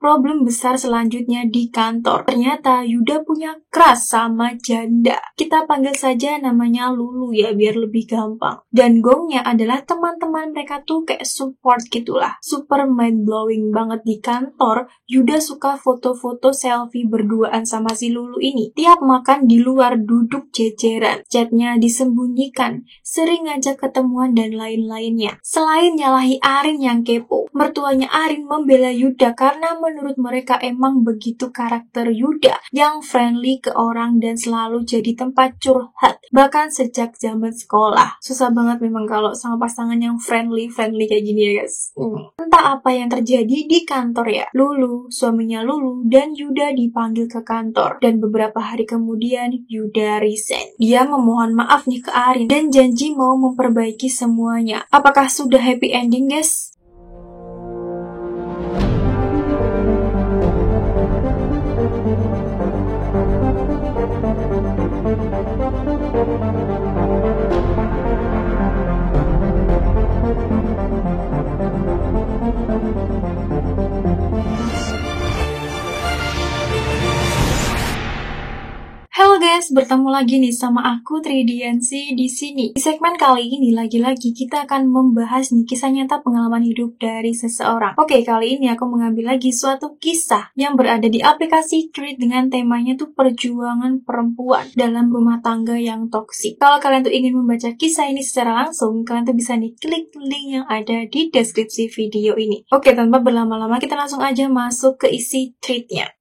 Problem besar selanjutnya di kantor. Ternyata Yuda punya crush sama janda. Kita panggil saja namanya Lulu ya, biar lebih gampang. Dan gongnya adalah teman-teman mereka tuh kayak support gitulah. Super mind blowing banget di kantor. Yuda suka foto-foto selfie berduaan sama si Lulu ini. Tiap makan di luar duduk jejeran. Chatnya disembunyikan. Sering ngajak ketemuan dan lain-lainnya. Selain nyalahi Arin yang kepo, mertuanya Arin membela Yuda karena menurut mereka emang begitu karakter Yuda yang friendly ke orang dan selalu jadi tempat curhat, bahkan sejak zaman sekolah. Susah banget memang kalau sama pasangan yang friendly kayak gini ya guys. Entah apa yang terjadi di kantor ya. Lulu, suaminya Lulu, dan Yuda dipanggil ke kantor. Dan beberapa hari kemudian Yuda resign. Dia memohon maaf nih ke Arin dan janji mau memperbaiki semuanya. Apakah sudah happy ending guys? Halo guys, bertemu lagi nih sama aku Tridiansi di sini. Di segmen kali ini lagi-lagi kita akan membahas nih kisah nyata pengalaman hidup dari seseorang. Oke, kali ini aku mengambil lagi suatu kisah yang berada di aplikasi Thread dengan temanya tuh perjuangan perempuan dalam rumah tangga yang toksik. Kalau kalian tuh ingin membaca kisah ini secara langsung, kalian tuh bisa nih klik link yang ada di deskripsi video ini. Oke, tanpa berlama-lama kita langsung aja masuk ke isi Thread-nya.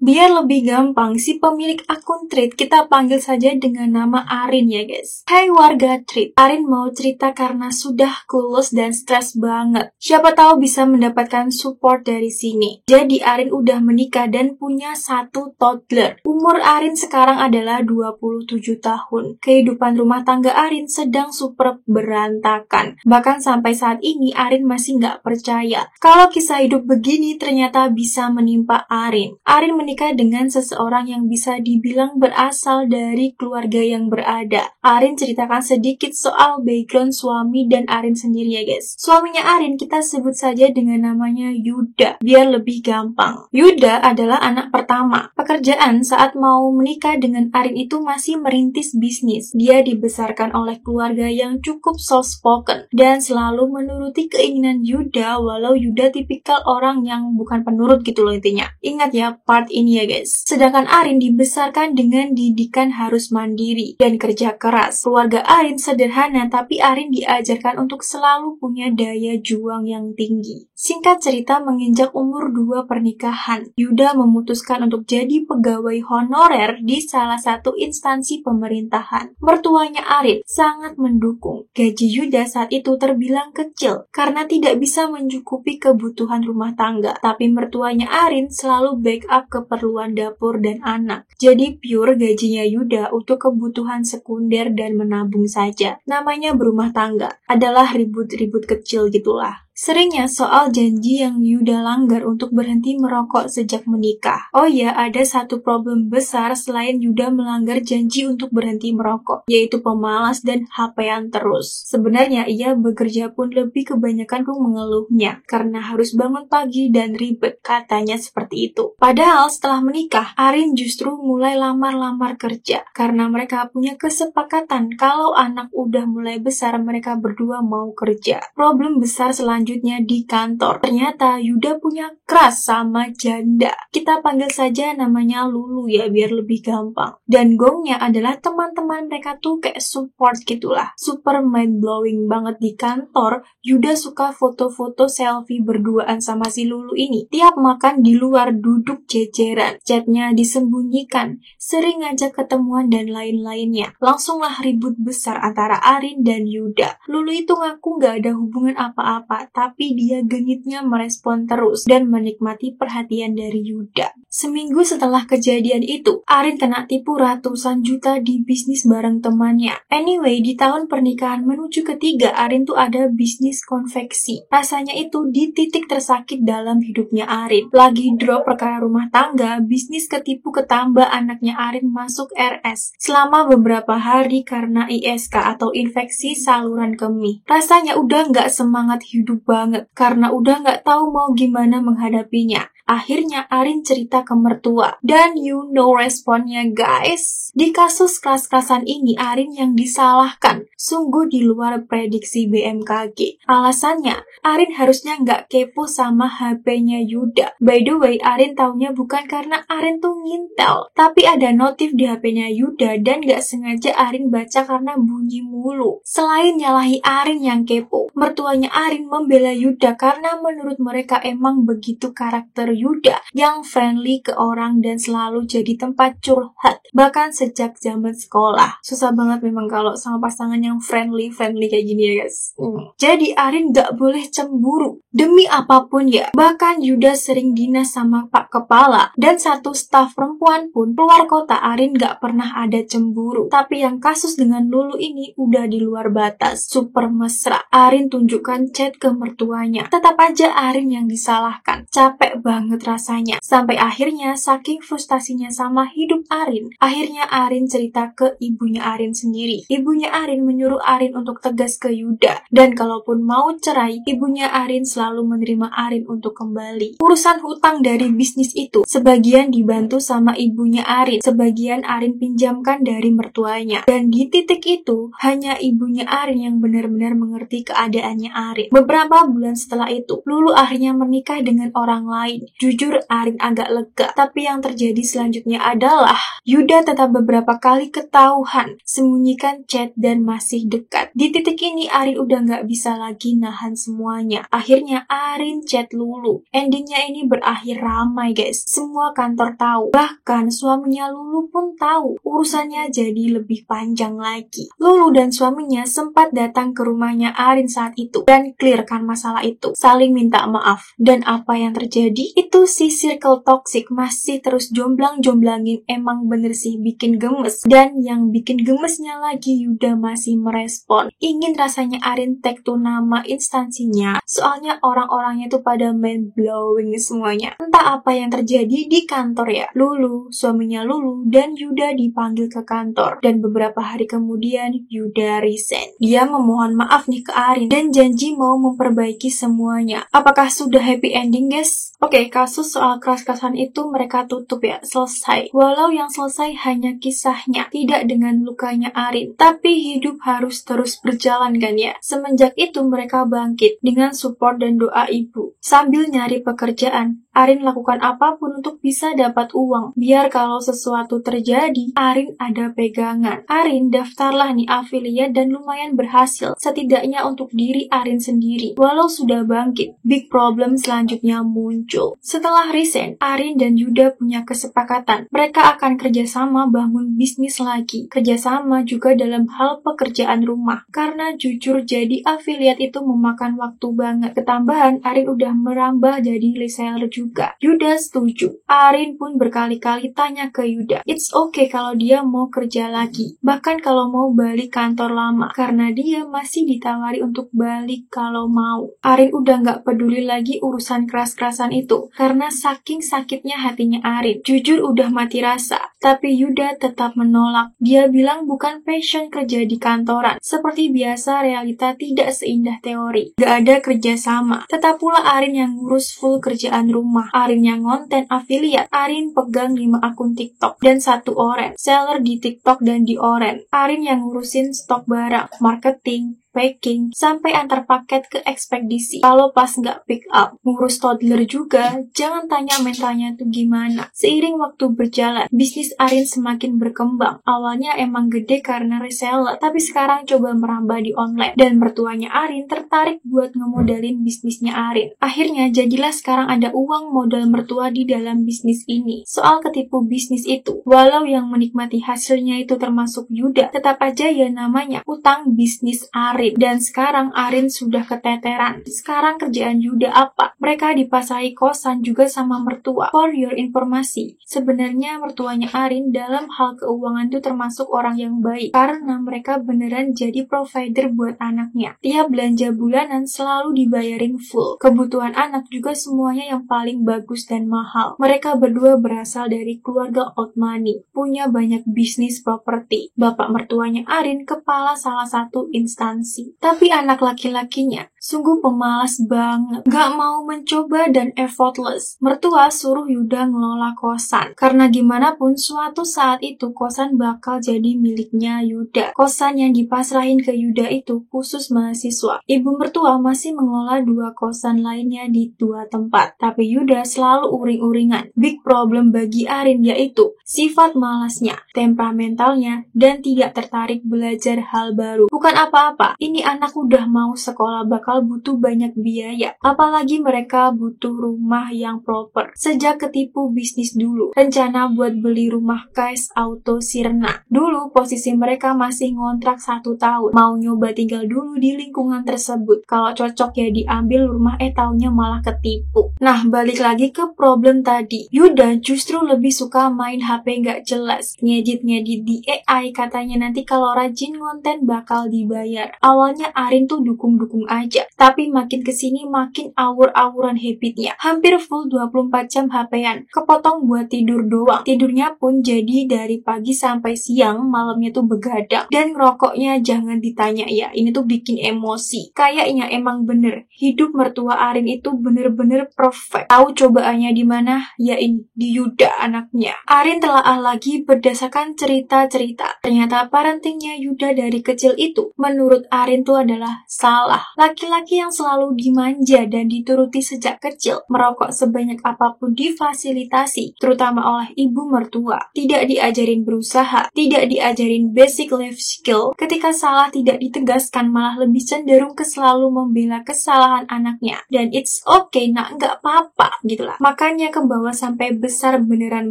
Biar lebih gampang, si pemilik akun Thread kita panggil saja dengan nama Arin ya guys. Hai warga Thread, Arin mau cerita karena sudah kulus dan stres banget. Siapa tahu bisa mendapatkan support dari sini. Jadi Arin udah menikah dan punya satu toddler. Umur Arin sekarang adalah 27 tahun. Kehidupan rumah tangga Arin sedang super berantakan. Bahkan sampai saat ini Arin masih nggak percaya kalau kisah hidup begini ternyata bisa menimpa Arin. Arin menikah dengan seseorang yang bisa dibilang berasal dari keluarga yang berada. Arin ceritakan sedikit soal background suami dan Arin sendiri ya guys. Suaminya Arin kita sebut saja dengan namanya Yuda, biar lebih gampang. Yuda adalah anak pertama. Pekerjaan saat mau menikah dengan Arin itu masih merintis bisnis. Dia dibesarkan oleh keluarga yang cukup soft spoken dan selalu menuruti keinginan Yuda, walau Yuda tipikal orang yang bukan penurut gitu loh intinya. Ingat ya part ini ya guys. Sedangkan Arin dibesarkan dengan didikan harus mandiri dan kerja keras. Keluarga Arin sederhana tapi Arin diajarkan untuk selalu punya daya juang yang tinggi. Singkat cerita menginjak umur 2 pernikahan, Yuda memutuskan untuk jadi pegawai honorer di salah satu instansi pemerintahan. Mertuanya Arin sangat mendukung. Gaji Yuda saat itu terbilang kecil karena tidak bisa mencukupi kebutuhan rumah tangga. Tapi mertuanya Arin selalu backup keperluan dapur dan anak. Jadi pure gajinya Yuda untuk kebutuhan sekunder dan menabung saja. Namanya berumah tangga. Adalah ribut-ribut kecil gitulah. Seringnya soal janji yang Yuda langgar untuk berhenti merokok sejak menikah. Oh ya, ada satu problem besar selain Yuda melanggar janji untuk berhenti merokok, yaitu pemalas dan HP-an terus. Sebenarnya ia bekerja pun lebih kebanyakan mengeluhnya, karena harus bangun pagi dan ribet, katanya seperti itu. Padahal setelah menikah, Arin justru mulai lamar-lamar kerja, karena mereka punya kesepakatan kalau anak udah mulai besar mereka berdua mau kerja. Problem besar selanjutnya di kantor. Ternyata Yuda punya crush sama janda. Kita panggil saja namanya Lulu ya, biar lebih gampang. Dan gongnya adalah teman-teman mereka tuh kayak support gitulah. Super mind blowing banget di kantor. Yuda suka foto-foto selfie berduaan sama si Lulu ini. Tiap makan di luar duduk jejeran. Chatnya disembunyikan. Sering ngajak ketemuan dan lain-lainnya. Langsunglah ribut besar antara Arin dan Yuda. Lulu itu ngaku gak ada hubungan apa-apa. tapi dia genitnya merespon terus dan menikmati perhatian dari Yuda. Seminggu setelah kejadian itu, Arin kena tipu ratusan juta di bisnis bareng temannya. Anyway, di tahun pernikahan menuju ketiga, Arin tuh ada bisnis konveksi. Rasanya itu di titik tersakit dalam hidupnya Arin. Lagi drop perkara rumah tangga, bisnis ketipu ketambah anaknya Arin masuk RS selama beberapa hari karena ISK atau infeksi saluran kemih. Rasanya udah nggak semangat hidup banget karena udah nggak tahu mau gimana menghadapinya. Akhirnya Arin cerita ke mertua. Dan you know responnya guys. Di kasus keras-kerasan ini Arin yang disalahkan. Sungguh di luar prediksi BMKG. Alasannya, Arin harusnya nggak kepo sama HP-nya Yuda. By the way, Arin taunya bukan karena Arin tuh ngintel. Tapi ada notif di HP-nya Yuda dan nggak sengaja Arin baca karena bunyi mulu. Selain nyalahi Arin yang kepo, mertuanya Arin membela Yuda karena menurut mereka emang begitu karakter Yuda yang friendly ke orang dan selalu jadi tempat curhat bahkan sejak zaman sekolah. Susah banget memang kalau sama pasangan yang friendly kayak gini ya guys. Jadi Arin gak boleh cemburu demi apapun ya. Bahkan Yuda sering dinas sama Pak Kepala dan satu staf perempuan pun keluar kota. Arin gak pernah ada cemburu. Tapi yang kasus dengan Lulu ini udah di luar batas. Super mesra. Arin tunjukkan chat ke mertuanya. Tetap aja Arin yang disalahkan. Capek banget rasanya. Sampai akhirnya saking frustasinya sama hidup Arin, akhirnya Arin cerita ke ibunya Arin sendiri. Ibunya Arin menyuruh Arin untuk tegas ke Yuda. Dan kalaupun mau cerai, ibunya Arin selalu menerima Arin untuk kembali. Urusan hutang dari bisnis itu, sebagian dibantu sama ibunya Arin, sebagian Arin pinjamkan dari mertuanya. Dan di titik itu, hanya ibunya Arin yang benar-benar mengerti keadaannya Arin. Beberapa bulan setelah itu, Lulu akhirnya menikah dengan orang lain. Jujur Arin agak lega, tapi yang terjadi selanjutnya adalah Yuda tetap beberapa kali ketahuan, sembunyikan chat dan masih dekat. Di titik ini Arin udah gak bisa lagi nahan semuanya. Akhirnya Arin chat Lulu. Endingnya ini berakhir ramai guys. Semua kantor tahu. Bahkan suaminya Lulu pun tahu. Urusannya jadi lebih panjang lagi. Lulu dan suaminya sempat datang ke rumahnya Arin saat itu dan clearkan masalah itu. Saling minta maaf. Dan apa yang terjadi? Itu si circle toxic masih terus jomblang-jomblangin. Emang bener sih bikin gemes. Dan yang bikin gemesnya lagi Yuda masih merespon. Ingin rasanya Arin tag tuh nama instansinya. Soalnya orang-orangnya tuh pada mind blowing semuanya. Entah apa yang terjadi di kantor ya. Lulu, suaminya Lulu, dan Yuda dipanggil ke kantor. Dan beberapa hari kemudian Yuda resign. Dia memohon maaf nih ke Arin dan janji mau memperbaiki semuanya. Apakah sudah happy ending guys? Oke, kasus soal keras-kerasan itu mereka tutup ya, selesai. Walau yang selesai hanya kisahnya, tidak dengan lukanya Arin. Tapi hidup harus terus berjalan kan ya. Semenjak itu mereka bangkit dengan support dan doa ibu. Sambil nyari pekerjaan, Arin lakukan apapun untuk bisa dapat uang. Biar kalau sesuatu terjadi, Arin ada pegangan. Arin daftarlah nih afiliat dan lumayan berhasil. Setidaknya untuk diri Arin sendiri. Walau sudah bangkit, big problem selanjutnya muncul. Setelah resign, Arin dan Yuda punya kesepakatan. Mereka akan kerjasama bangun bisnis lagi. Kerjasama juga dalam hal pekerjaan rumah. Karena jujur jadi afiliat itu memakan waktu banget. Ketambahan, Arin udah merambah jadi reseller juga. Yuda setuju. Arin pun berkali-kali tanya ke Yuda. It's okay kalau dia mau kerja lagi. Bahkan kalau mau balik kantor lama. Karena dia masih ditawari untuk balik kalau mau. Arin udah gak peduli lagi urusan keras-kerasan itu. Karena saking sakitnya hatinya Arin. Jujur udah mati rasa. Tapi Yuda tetap menolak. Dia bilang bukan passion kerja di kantoran. Seperti biasa realita tidak seindah teori. Gak ada kerjasama. Tetap pula Arin yang ngurus full kerjaan rumah. Arin yang konten afiliat. Arin pegang 5 akun TikTok dan 1 oren. Seller di TikTok dan di oren. Arin yang ngurusin stok barang, marketing, packing, sampai antar paket ke ekspedisi. Kalau pas nggak pick up, ngurus toddler juga, jangan tanya mentalnya tuh gimana. Seiring waktu berjalan, bisnis Arin semakin berkembang. Awalnya emang gede karena reseller, tapi sekarang coba merambah di online. Dan mertuanya Arin tertarik buat ngemodalin bisnisnya Arin. Akhirnya jadilah sekarang ada uang modal mertua di dalam bisnis ini. Soal ketipu bisnis itu, walau yang menikmati hasilnya itu termasuk Yuda, tetap aja ya namanya utang bisnis Arin. Arin. Dan sekarang Arin sudah keteteran. Sekarang kerjaan Yuda apa? Mereka dipasai kosan juga sama mertua. For your informasi, sebenarnya mertuanya Arin dalam hal keuangan itu termasuk orang yang baik. Karena mereka beneran jadi provider buat anaknya. Tiap belanja bulanan selalu dibayarin full. Kebutuhan anak juga semuanya yang paling bagus dan mahal. Mereka berdua berasal dari keluarga old money. Punya banyak bisnis properti. Bapak mertuanya Arin kepala salah satu instansi. Tapi anak laki-lakinya sungguh pemalas banget. Gak mau mencoba dan effortless. Mertua suruh Yuda ngelola kosan. Karena gimana pun suatu saat itu kosan bakal jadi miliknya Yuda. Kosan yang dipasrahin ke Yuda itu khusus mahasiswa. Ibu mertua masih mengelola 2 kosan lainnya di 2 tempat. Tapi Yuda selalu uring-uringan. Big problem bagi Arin yaitu sifat malasnya, temperamentalnya, dan tidak tertarik belajar hal baru. Bukan apa-apa, ini anak udah mau sekolah bakal butuh banyak biaya. Apalagi mereka butuh rumah yang proper. Sejak ketipu bisnis dulu, rencana buat beli rumah KS Auto Sirna. Dulu posisi mereka masih ngontrak 1 tahun. Mau nyoba tinggal dulu di lingkungan tersebut. Kalau cocok ya diambil rumah, taunya malah ketipu. Nah, balik lagi ke problem tadi. Yuda justru lebih suka main HP nggak jelas. Ngedit-ngedit di AI, katanya nanti kalau rajin konten bakal dibayar. Awalnya Arin tuh dukung-dukung aja. Tapi makin kesini makin awur-awuran habitnya. Hampir full 24 jam HP-an. Kepotong buat tidur doang. Tidurnya pun jadi dari pagi sampai siang, malamnya tuh begadang. Dan ngerokoknya jangan ditanya ya, ini tuh bikin emosi. Kayaknya emang bener, hidup mertua Arin itu bener-bener perfect. Tahu cobaannya di mana? Ya ini, di Yuda anaknya. Arin telaah lagi berdasarkan cerita-cerita. Ternyata parentingnya Yuda dari kecil itu, menurut Arin tuh adalah salah. Laki-laki yang selalu dimanja dan dituruti sejak kecil, merokok sebanyak apapun difasilitasi, terutama oleh ibu mertua. Tidak diajarin berusaha, tidak diajarin basic life skill. Ketika salah tidak ditegaskan, malah lebih cenderung ke selalu membela kesalahan anaknya. Dan it's okay, nak, nggak apa-apa, gitulah. Makanya ke bawah sampai besar beneran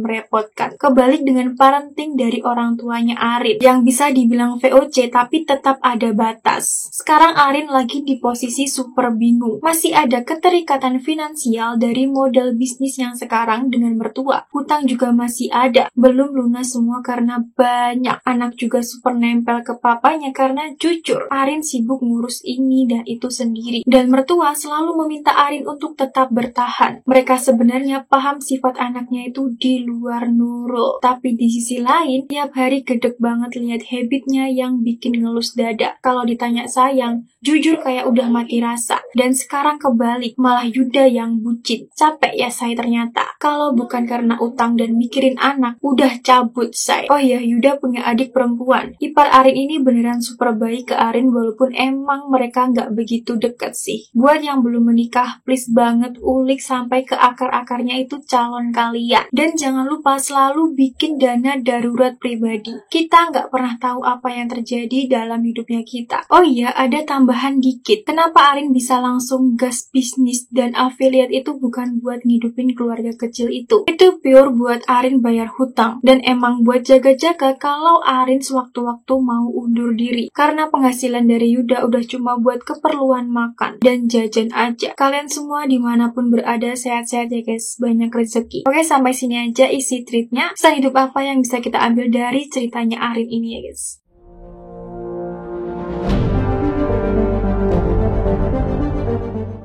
merepotkan. Kebalik dengan parenting dari orang tuanya Arin, yang bisa dibilang VOC tapi tetap ada batas. Sekarang Arin lagi di posisi super bingung. Masih ada keterikatan finansial dari modal bisnis yang sekarang dengan mertua. Hutang juga masih ada. Belum lunas semua karena banyak. Anak juga super nempel ke papanya karena jujur, Arin sibuk ngurus ini dan itu sendiri. Dan mertua selalu meminta Arin untuk tetap bertahan. Mereka sebenarnya paham sifat anaknya itu di luar Nurul. Tapi di sisi lain, tiap hari gedek banget lihat habitnya yang bikin ngelus dada. Kalau ditanya sayang, jujur kayak udah mati rasa. Dan sekarang kebalik, malah Yuda yang bucin. Capek ya saya ternyata. Kalau bukan karena utang dan mikirin anak, udah cabut saya. Oh iya, Yuda punya adik perempuan. Ipar Arin ini beneran super baik ke Arin walaupun emang mereka nggak begitu deket sih. Buat yang belum menikah, please banget ulik sampai ke akar-akarnya itu calon kalian. Dan jangan lupa selalu bikin dana darurat pribadi. Kita nggak pernah tahu apa yang terjadi dalam hidupnya kita. Oh iya, ada tambahan dikit. Kenapa Arin bisa langsung gas bisnis dan affiliate itu bukan buat ngidupin keluarga kecil itu. Itu pure buat Arin bayar hutang. Dan emang buat jaga-jaga kalau Arin sewaktu-waktu mau undur diri. Karena penghasilan dari Yuda udah cuma buat keperluan makan dan jajan aja. Kalian semua dimanapun berada sehat-sehat ya guys. Banyak rezeki. Oke, sampai sini aja isi treatnya. Pesan hidup apa yang bisa kita ambil dari ceritanya Arin ini ya guys.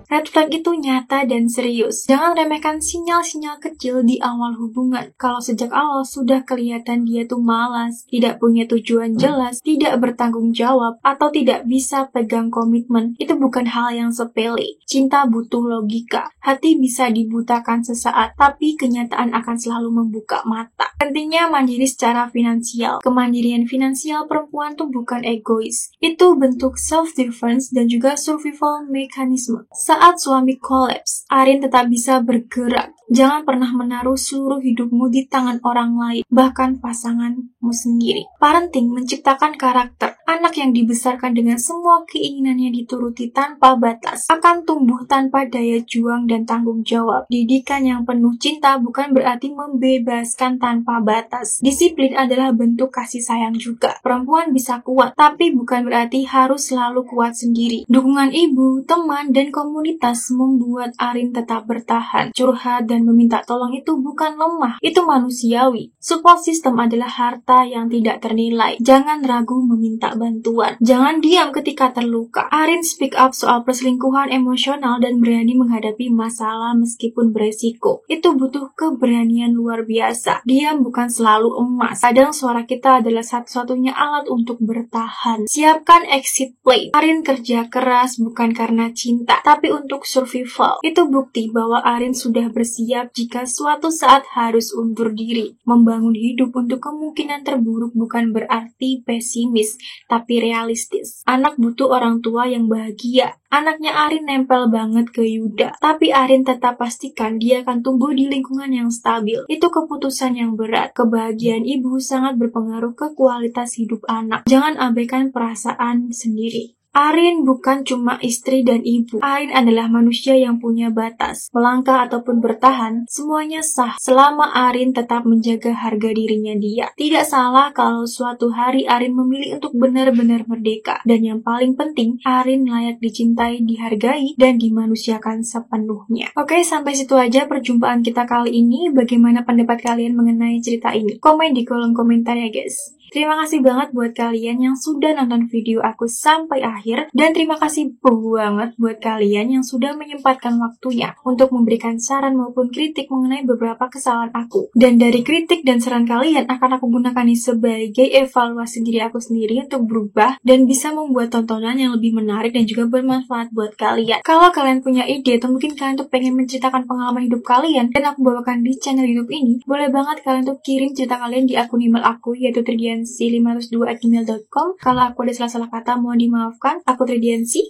Red flag itu nyata dan serius. Jangan remehkan sinyal-sinyal kecil di awal hubungan. Kalau sejak awal sudah kelihatan dia tuh malas, tidak punya tujuan jelas, tidak bertanggung jawab, atau tidak bisa pegang komitmen, itu bukan hal yang sepele. Cinta butuh logika. Hati bisa dibutakan sesaat, tapi kenyataan akan selalu membuka mata. Pentingnya mandiri secara finansial. Kemandirian finansial perempuan tuh bukan egois. Itu bentuk self-defense dan juga survival mechanism. Saat suami collapse, Arin tetap bisa bergerak. Jangan pernah menaruh seluruh hidupmu di tangan orang lain, bahkan pasanganmu sendiri. Parenting menciptakan karakter. Anak yang dibesarkan dengan semua keinginannya dituruti tanpa batas akan tumbuh tanpa daya juang dan tanggung jawab. Didikan yang penuh cinta bukan berarti membebaskan tanpa batas. Disiplin adalah bentuk kasih sayang juga. Perempuan bisa kuat, tapi bukan berarti harus selalu kuat sendiri. Dukungan ibu, teman, dan komunitas membuat Arin tetap bertahan. Curhat dan meminta tolong itu bukan lemah, itu manusiawi. Support system adalah harta yang tidak ternilai. Jangan ragu meminta bantuan. Jangan diam ketika terluka. Arin speak up soal perselingkuhan emosional dan berani menghadapi masalah meskipun beresiko. Itu butuh keberanian luar biasa. Diam bukan selalu emas. Kadang suara kita adalah satu-satunya alat untuk bertahan. Siapkan exit plan. Arin kerja keras bukan karena cinta, tapi untuk survival. Itu bukti bahwa Arin sudah bersiap jika suatu saat harus undur diri. Membangun hidup untuk kemungkinan terburuk bukan berarti pesimis, tapi realistis. Anak butuh orang tua yang bahagia. Anaknya Arin nempel banget ke Yuda, tapi Arin tetap pastikan dia akan tumbuh di lingkungan yang stabil. Itu keputusan yang berat. Kebahagiaan ibu sangat berpengaruh ke kualitas hidup anak. Jangan abaikan perasaan sendiri. Arin bukan cuma istri dan ibu. Arin adalah manusia yang punya batas. Melangkah ataupun bertahan, semuanya sah selama Arin tetap menjaga harga dirinya dia. Tidak salah kalau suatu hari Arin memilih untuk benar-benar merdeka. Dan yang paling penting, Arin layak dicintai, dihargai, dan dimanusiakan sepenuhnya. Oke, sampai situ aja perjumpaan kita kali ini. Bagaimana pendapat kalian mengenai cerita ini? Komen di kolom komentar ya guys. Terima kasih banget buat kalian yang sudah nonton video aku sampai akhir, dan terima kasih banget buat kalian yang sudah menyempatkan waktunya untuk memberikan saran maupun kritik mengenai beberapa kesalahan aku. Dan dari kritik dan saran kalian akan aku gunakan ini sebagai evaluasi diri aku sendiri untuk berubah dan bisa membuat tontonan yang lebih menarik dan juga bermanfaat buat kalian. Kalau kalian punya ide atau mungkin kalian tuh pengen menceritakan pengalaman hidup kalian dan aku bawakan di channel YouTube ini, boleh banget kalian tuh kirim cerita kalian di akun email aku, yaitu tridiansi502@gmail.com. Kalau aku ada salah-salah kata mohon dimaafkan. Aku Tridiansi.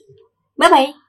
Bye-bye.